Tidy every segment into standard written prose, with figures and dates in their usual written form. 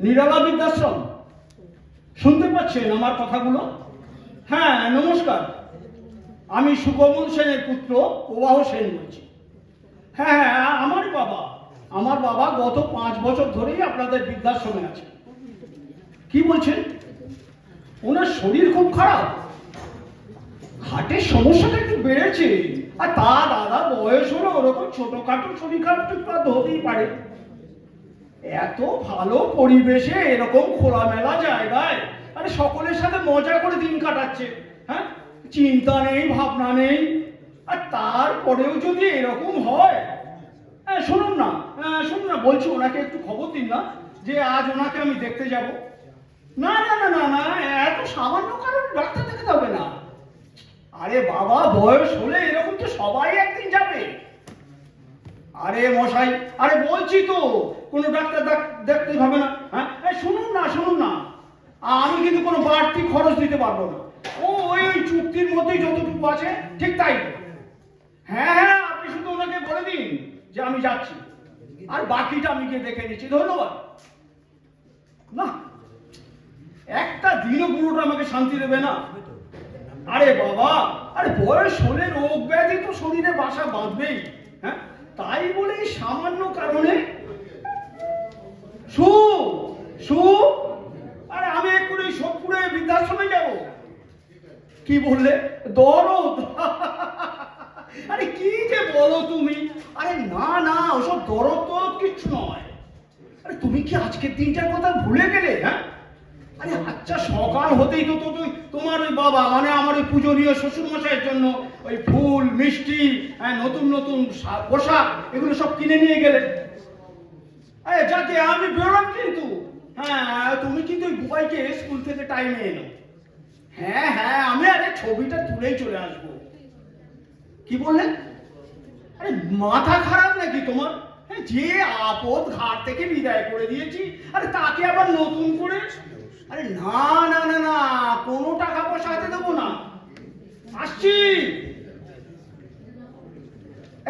নিরালা বৃদ্ধাশ্রম, শুনতে পাচ্ছেন আমার কথাগুলো? হ্যাঁ, নমস্কার। আমি সুকমল সেনের পুত্র প্রবাহ সেন বলছি। হ্যাঁ, আমার বাবা গত 5 বছর ধরেই আপনাদের বৃদ্ধাশ্রমে আছে। কি বলছেন? ওনার শরীর খুব খারাপ, হার্টের সমস্যাটা একটু বেড়েছে। আর তা দাদা, বয়স হলো, ওরকম ছোটখাটো শরীর খারাপ তো হতেই পারে। এত ভালো পরিবেশে, এরকম খোলামেলা জায়গায়, আরে সকলের সাথে মজা করে দিন কাটাচ্ছে। হ্যাঁ, চিন্তা নেই, ভাবনা নেই। আর তারপরেও যদি এরকম হয়, হ্যাঁ শুনুন না, বলছি ওনাকে একটু খবর দিন না যে আজ ওনাকে আমি দেখতে যাব। না না না না না, এত সামান্য কারণ ডাক্তার দেখাতে হবে না। আরে বাবা, বয়স হলে এরকম তো সবাই একদিন যাবে। আরে মশাই, আরে বলছি তো, কোনো ডাক্তার দেখতে হবে না। হ্যাঁ, শুনুন না, আমি কিন্তু কোনো বাড়তি খরচ দিতে পারবো না। ওই চুক্তির মধ্যেই যতটুকু আছে ঠিক তাই। হ্যাঁ, আপনি শুধু ওনাকে বলে দিন যে আমি যাচ্ছি, আর বাকিটা আমি গিয়ে দেখে নিচ্ছি। ধন্যবাদ। না, একটা দিনও পুরোটা আমাকে শান্তি দেবে না। আরে বাবা, আরে বয়স হলে রোগ ব্যাধি তো শরীরে বাসা বাঁধবেই। হ্যাঁ, তাই বলে সামান্য কারণে আরে আমি এক্ষুনি সোদপুরে বৃদ্ধাশ্রমে যাব। কি বললে? দরদ? আরে কি যে বলো তুমি! আরে না, ওসব দরদ কিচ্ছু নয়। আরে তুমি কি আজকের দিনটার কথা ভুলে গেলে? হ্যাঁ, আরে আচ্ছা, সকাল হতেই তো তোমার ওই বাবা, মানে আমার ওই পূজনীয় শ্বশুর মশাইয়ের জন্য ওই ফুল, মিষ্টি, নতুন নতুন পোশাক, এগুলো সব কিনে নিয়ে গেলে। যাকে আমি বেরোলাম কিন্তু। হ্যাঁ, তুমি কিন্তু ওই বুবাইকে স্কুল থেকে টাইমে এলো। হ্যাঁ, আমি আরে ছবিটা তুলেই চলে আসবো। কি বললেন? আরে মাথা খারাপ নাকি তোমার? যে আপদ ঘাট থেকে বিদায় করে দিয়েছি, আরে তাকে আবার নতুন করে? আরে না, কোনো টাকা পয়সা হাতে দেবো না। আসছি।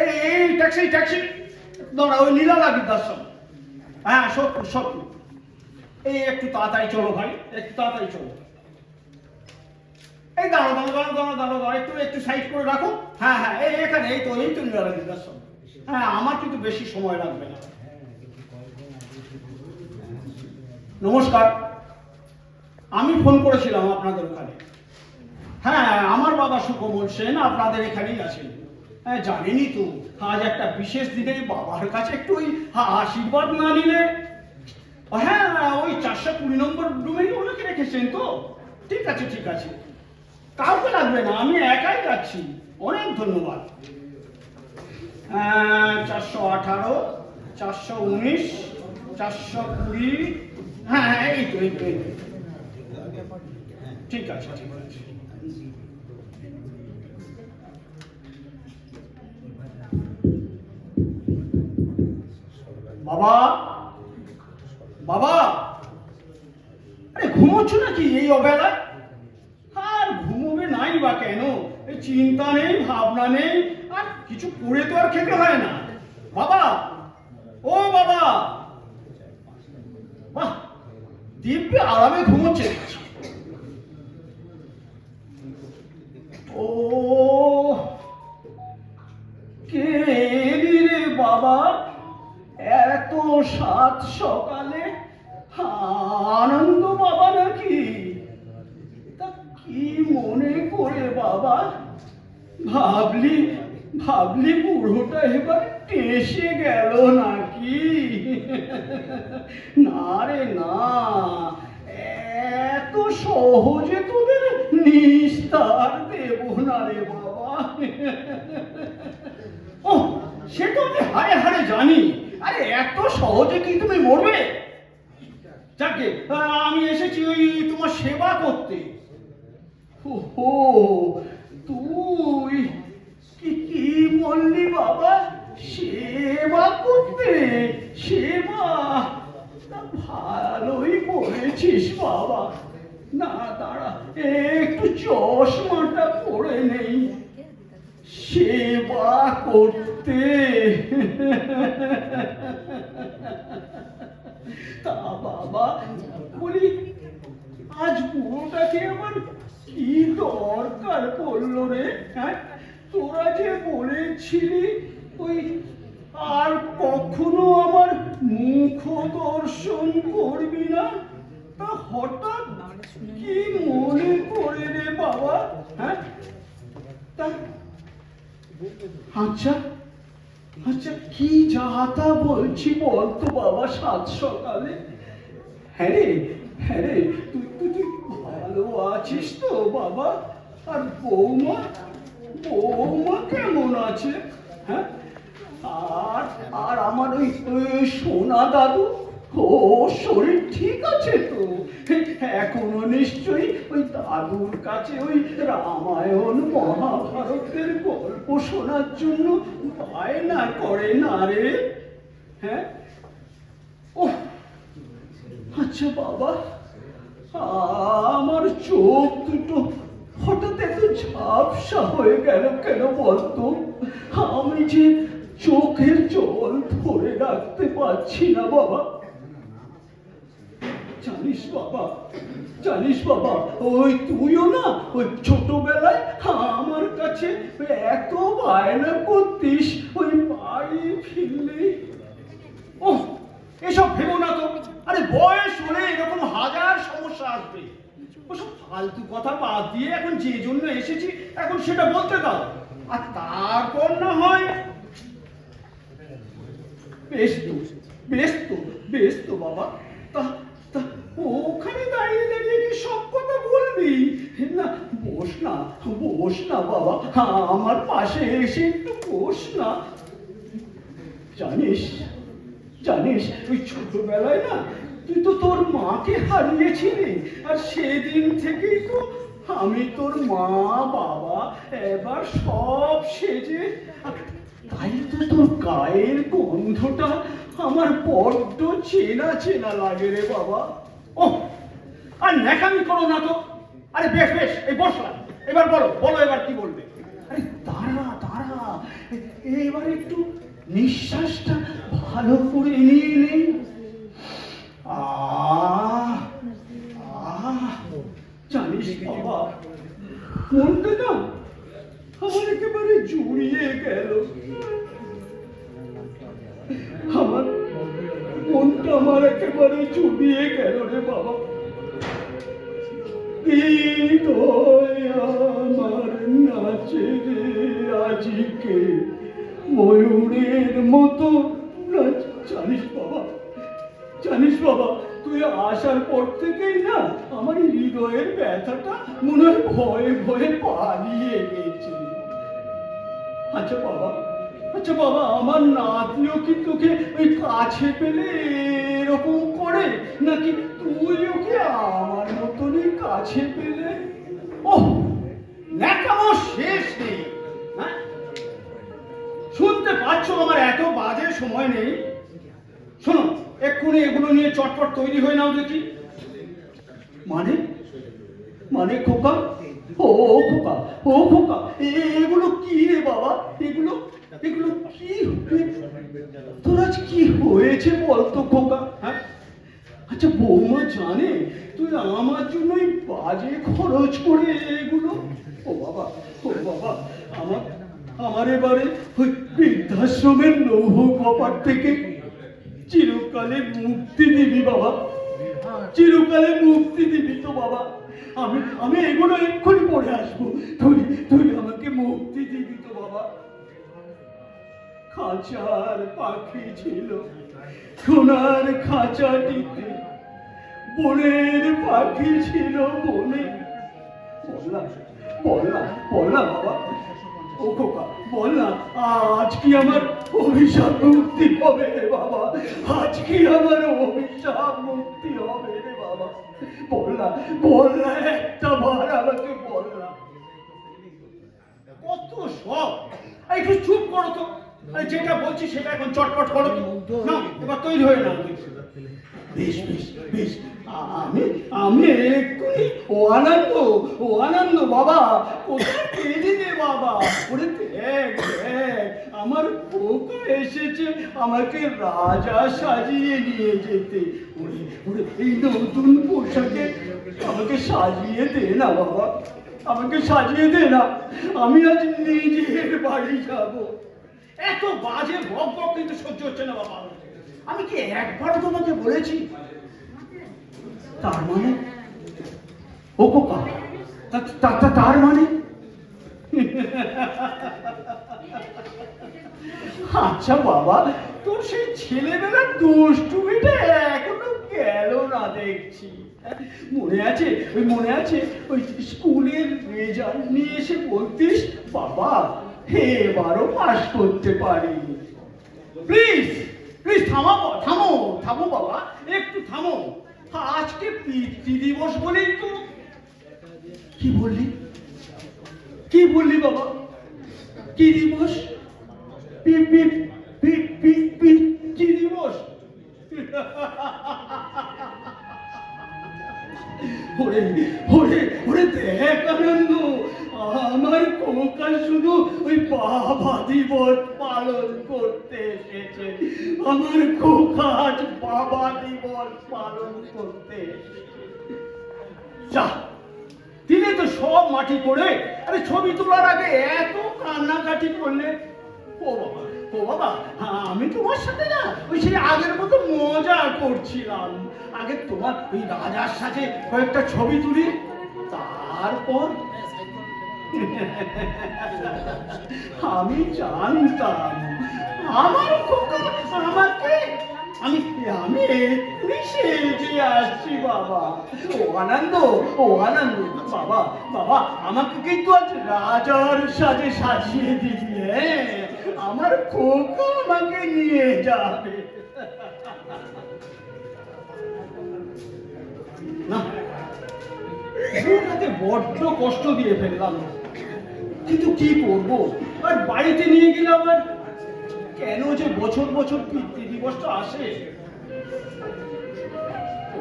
এই ট্যাক্সি দাঁড়া, ওই নিরালা বৃদ্ধাশ্রম। হ্যাঁ, সত্যি। এই একটু তাড়াতাড়ি চলো ভাই, একটু তাড়াতাড়ি চলো। এই দাঁড়াও, একটু সাইড করে রাখো। হ্যাঁ, এখানে, এই তো নিরালা বৃদ্ধাশ্রম। হ্যাঁ, আমার কিন্তু বেশি সময় লাগবে না। নমস্কার, আমি ফোন করেছিলাম আপনাদের ওখানে। হ্যাঁ, আমার বাবা সুকমল সেন আপনাদের এখানেই আছেন। হ্যাঁ, জানেনই তো, আজ একটা বিশেষ দিনে বাবার কাছে একটু ওই আশীর্বাদ না নিলে। হ্যাঁ, ওই 420 নম্বর রুমেই ওনাকে রেখেছেন তো? ঠিক আছে, কাউকে লাগবে না, আমি একাই যাচ্ছি। অনেক ধন্যবাদ। 418, 419, 420। হ্যাঁ, এই তো। ঠিক আছে। বাবা, আরে ঘুমোচ্ছ নাকি এই অবেলায়? আর ঘুমোবে নাই বা কেন? এই চিন্তা নেই, ভাবনা নেই, আর কিছু করে তো আর খেতে হয় না। বাবা, ও বাবা, বাহ, দিব্যি আরামে ঘুমোচ্ছে। ও কে রে বাবা, এত সাত সকালে? আনন্দ বাবা নাকি? তা কি মনে করে বাবা? ভাবলি বুড়োটা এবার টেসে গেল নাকি? না রে না, এত সহজে তোদের নিস্তার দেব না রে বাবা। ও, সে তো আমি হাড়ে জানি। আরে এত সহজে কি তুমি মরবে? যাকে আমি এসেছি ওই তোমার সেবা করতে। ও, তুই কি বললি বাবা? সেবা করতে? সেবা? ভালোই বলেছিস বাবা। না, দাঁড়া, একটু চশমাটা পরে নেই। সেবা করতে? তা বাবা বলি, আজ বুড়োটাকে আমার কি দরকার পড়লো রে? হ্যাঁ, তোরা যে বলেছিলি ওই আর কখনো আমার মুখ দর্শন করবি না, তা হঠাৎ কি মনে করে রে বাবা? হ্যাঁ, তা আচ্ছা আচ্ছা, কি যাতা বলছি বলতো বাবা সাত সকালে? হ্যাঁ রে, হ্যাঁ রে, তুই তুই তুই ভালো আছিস তো বাবা? আর বৌমা, বৌমা কেমন আছে? হ্যাঁ, আর আর আমার ওই ওই সোনা দাদু, ও শরীর ঠিক আছে তো? এখনো নিশ্চয়ই ওই দাদুর কাছে ওই রামায়ণ মহাভারতের গল্প শোনার জন্য বায়না করে না রে? হ্যাঁ, ও আচ্ছা বাবা, আমার চোখ দুটো হঠাৎ এত ঝাপসা হয়ে গেল কেন বলতো? আমি যে চোখের জল ধরে রাখতে পারছি না বাবা। জানিস বাবা, জানিস বাবা, ওই তুইও না ওই ছোটবেলায় আমার কাছে এত বায়না করতিস ওই বাড়ি ফিরলেই। ও এসব ভেবো না তো, আরে বয়স হলে এরকম হাজার সমস্যা আসবে। ওসব ফালতু কথা বাদ দিয়ে এখন যে জন্য এসেছি এখন সেটা বলতে দাও, আর তারপর না হয়। বেশ তো, বেশ তো, বেশ তো বাবা, তা তা ওখানে দাঁড়িয়ে দাঁড়িয়ে কি সব কথা বলবি? না, বস না, বস না বাবা, আমার পাশে এসে একটু বস না। জানিস, জানিস ওই ছোটবেলায় না তুই তো তোর মাকে হারিয়েছিলি, আর সেদিন থেকেই তো আমি তোর মা বাবা এবার সব সেজে, তাই তো তোর গায়ের গন্ধটা আমার বড্ড চেনা চেনা লাগে রে বাবা। ও আর ন্যাকামি করো না তো। আরে বেশ বেশ, এই বসলাম, এবার বলো বলো, এবার কি বলবে? আরে দাঁড়া দাঁড়া, এবার একটু নিঃশ্বাসটা ভালো করে নিয়ে নে। জানিস বাবা, মনটা না আমার একেবারে জুড়িয়ে গেল। আমার মনটা আমার একেবারে জুড়িয়ে গেল রে বাবা। হৃদয় আমার নাচে রে আজকে ময়ূরের মতো। জানিস বাবা, জানিস বাবা, তুই আসার পর থেকেই না আমার হৃদয়ের ব্যথাটা মনে হয় ভয়ে ভয়ে পালিয়ে গেছে। আচ্ছা বাবা, আচ্ছা বাবা, আমার নাতনিও কি তোকে ওই কাছে পেলে এরকম করে, নাকি তুই ওকে আমার মতনই কাছে পেলে? ও ন্যাকামো শেষ নেই। হ্যাঁ, শুনতে পাচ্ছ আমার এত বাজে সময় নেই। শোনো, এক্ষুনি এগুলো নিয়ে চটপট তৈরি হয়ে নাও দেখি। মানে মানে খোকা, ও খোকা, ও খোকা, এগুলো কি রে বাবা? এগুলো এগুলো কি? তোর আজ কি হয়েছে বলতো খোকা? হ্যাঁ, আচ্ছা বৌমা জানে তুই আমার জন্যই বাজে খরচ করে এগুলো? ও বাবা, ও বাবা, আমার আমার এবারে ওই বৃদ্ধাশ্রমের লৌহ কপাট থেকে চিরকালে মুক্তি দিবি বাবা, চিরকালে মুক্তি দিবি তো বাবা। আমি আমি এগুলো এক্ষুনি পড়ে আসবো, তুই তুই আমাকে মুক্তি দিবি তো বাবা। খাঁচার পাখি ছিল সোনার খাঁচাটিতে, বনের পাখি ছিল বনে। বললাম বললাম বললাম বাবা, ও খোকা বল না, আজ কি আমার অভিশাপ মুক্তি হবে রে বাবা? আজ কি আমার অভিশাপ মুক্তি হবে রে বাবা? বল না, বল না, একটা বার আমাকে বল না। কত সব, একটু চুপ করো তো। যেটা বলছি সেটা এখন চটপট করো তো। না, এবার তৈরি হয়ে নাও। বেশ বেশ বেশ, আমি আমি এক্ষুনি ও আনন্দ বাবা, কোথায় পেলি রে বাবা? ওরে দেখ দেখ, আমার খোকা এসেছে আমাকে রাজা সাজিয়ে নিয়ে যেতে। ওরে ওরে, এই নতুন পোশাকে আমাকে সাজিয়ে দে না বাবা, আমাকে সাজিয়ে দে না, আমি আজ নিজের বাড়ি যাব। এত বাজে বক বক কিন্তু সহ্য হচ্ছে না বাবা। আমি কি একবারও তোমাকে বলেছি? তার মানে ও খোকা, তার মানে আচ্ছা বাবা, তোর সেই ছেলেবেলার দুষ্টুমিটা এখনো গেল না দেখছি। মনে আছে ওই স্কুলের রেজাল্ট নিয়ে এসে বলতিস, বাবা এবারও পাস করতে পারিনি। প্লিজ প্লিজ থামো বাবা, একটু থামো। আজকে পিতৃ দিবস বলেই তো। কি বললি বাবা? কি দিবস? পিতৃ দিবস? ওরে ওরে ওরে, দেখ আনন্দ, আমার খোকা শুধু ওই বাবা দিবস পালন করতে এসেছে। আমার খোকা আজ বাবা দিবস পালন করতে এসেছে। যা, দিনে তো সব মাটি করে, আরে ছবি তোলার আগে এত কান্নাকাটি করলে। ও বাবা, আমি তোমার সাথে না ওই সেই আগের মতো মজা করছিলাম। আগে তোমার ওই রাজার সাথে কয়েকটা ছবি তুলি, তারপর আমি জানতাম আমার খোকা আমাকে, আমি সেজে আসছি বাবা। ও আনন্দ বাবা, আমাকে কিন্তু আজ রাজার সাজে সাজিয়ে দিবি। হ্যাঁ, আমার খোকা আমাকে নিয়ে যাবে। না, ওটাকে বড্ড কষ্ট দিয়ে ফেললাম, কিন্তু কি করব, আর বাড়িতে নিয়ে গেলাম। আর কেন যে বছর বছর পিতৃ দিবসটা আসে।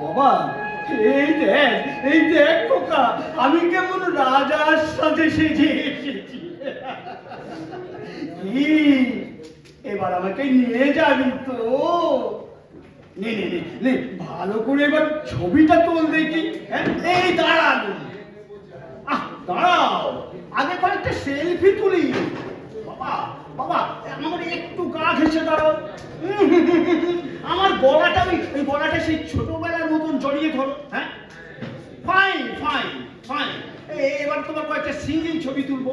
বাবা, এই দেখ খোকা, আমি কেমন রাজার সাথে সেজে এসেছি। কি, এবার আমাকে নিয়ে যাবি তো? নে নে নে নে, ভালো করে এবার ছবিটা তোল দেখি। হ্যাঁ, এই দাঁড়ানো, দাঁড়াও, আগে কয়েকটা সেলফি তুলি। বাবা আমার একটু গা ঘেঁষে দাঁড়াও। আমার গলাটা, ওই গলাটা সেই ছোটবেলার মতন জড়িয়ে ধরো। হ্যাঁ, ফাইন ফাইন ফাইন। এবার তোমার কয়েকটা সিঙ্গেল ছবি তুলবো।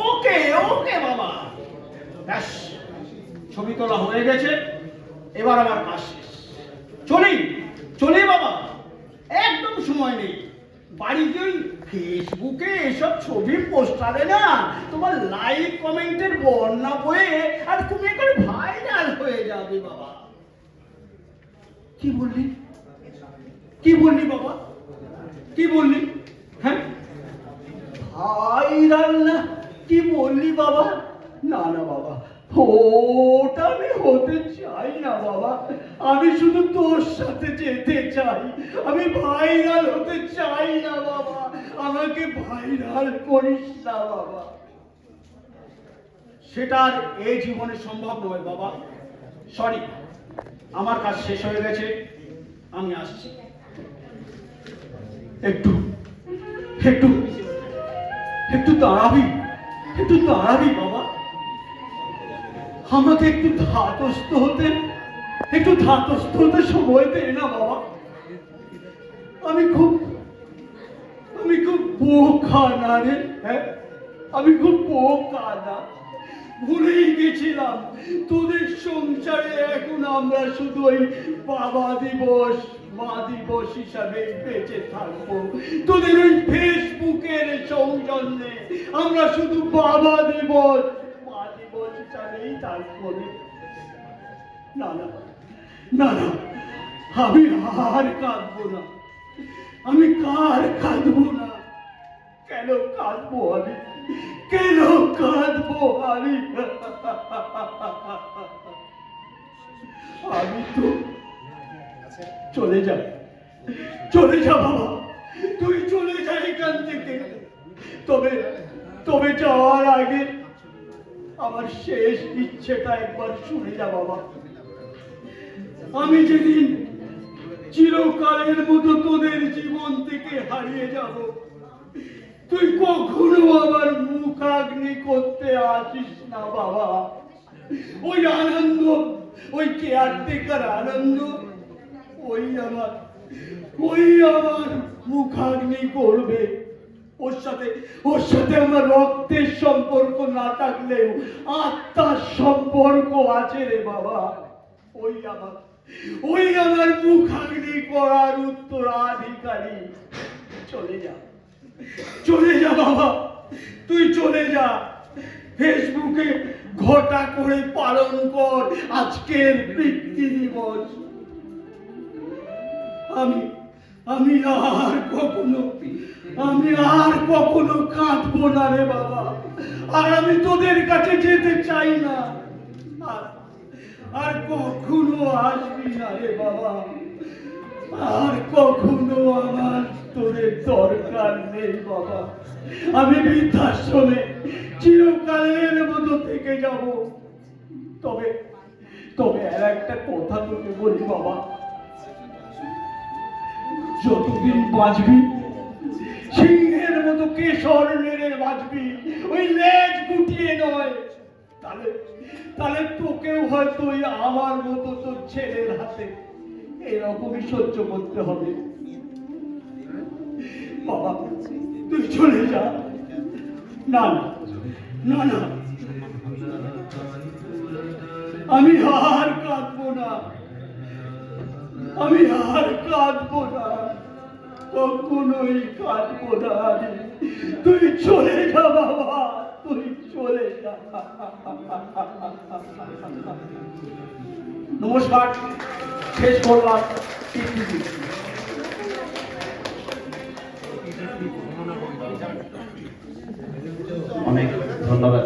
ওকে ওকে বাবা, ব্যাস, ছবি তোলা হয়ে গেছে, এবার আমার কাজ শেষ। চলি বাবা, একদম সময় নেই। বাড়িতে ওই ফেসবুকে এসব ছবি পোস্টারে না তোমার লাইক কমেন্টের বন্যা বয়ে, আর তুমি একেবারে ভাইরাল হয়ে যাবে বাবা। কি বললি বাবা? কি বললি? হ্যাঁ, ভাইরাল না? কি বললি বাবা? না বাবা, ওটা আমি হতে চাই না বাবা। আমি শুধু তোর সাথে যেতে চাই, আমি ভাইরাল হতে চাই না বাবা। আমাকে ভাইরাল করিস না বাবা। সেটা আর এই জীবনে সম্ভব নয় বাবা। সরি, আমার কাজ শেষ হয়ে গেছে, আমি আসছি। একটু একটু একটু দাঁড়াবি বাবা। আমাকে একটু ধাতস্থ হতে সময় দে না বাবা। আমি খুব বোকা না রে। হ্যাঁ, আমি খুব বোকা না, ভুলেই গেছিলাম তোদের সংসারে এখন আমরা শুধু ওই বাবা দিবস মা দিবস হিসাবে বেঁচে থাকবো। তোদের ওই ফেসবুকের সৌজন্যে আমরা শুধু বাবা দিবস মা দিবস হিসাবেই থাকবো। না, আমি আর কাঁদবো না। আমি কাঁদবো না। কেন কাঁদবো আমি? আমি তো চলে যা, চলে যা বাবা, তুই চলে যা এখান থেকে। তবে তবে যাওয়ার আগে আমার শেষ ইচ্ছেটা একবার শুনে যা বাবা। আমি যেদিন চিরকালের মতো তোদের জীবন থেকে হারিয়ে যাব, তুই কখনো আমার মুখাগ্নি করতে আসিস না বাবা। ওই আনন্দ, ওই কেয়ারটেকার আনন্দ, ওই আমার মুখাগ্নি করবে। ওর সাথে আমার রক্তের সম্পর্ক না থাকলেও আত্মার সম্পর্ক আছে রে বাবা। ওই আমার মুখাগ্নি করার উত্তরাধিকারী। চলে যা, চলে যা বাবা, তুই চলে যা। ফেসবুকে ঘটা করে পালন কর আজকের পিতৃ দিবস। আমি আর কখনো কাঁদবো না রে বাবা। আর আমি তোদের কাছে যেতে চাই না। আর কখনো আসবি না রে বাবা। আর কখনো আমার তোদের দরকার নেই বাবা। আমি বৃদ্ধাশ্রমে চিরকালের মতো থেকে যাব। তবে আর একটা কথা তোকে বলি বাবা, যতদিন বাঁচবি সিংহের মতো কেশর নেড়ে বাঁচবি, ওই লেজ গুটিয়ে নয়। তাহলে তোকেও হয়তো ওই আমার মতো তোর ছেলের হাতে এরকমই সহ্য করতে হবে বাবা। তুই চলে যা। না না না, আমি আর কাঁদবো না, আমি আর কাঁদবো না, কখনোই কাঁদবো না। তুই চলে যা বাবা, তুই চলে যা। নমস্কার, শেষ করলাম। অনেক ধন্যবাদ।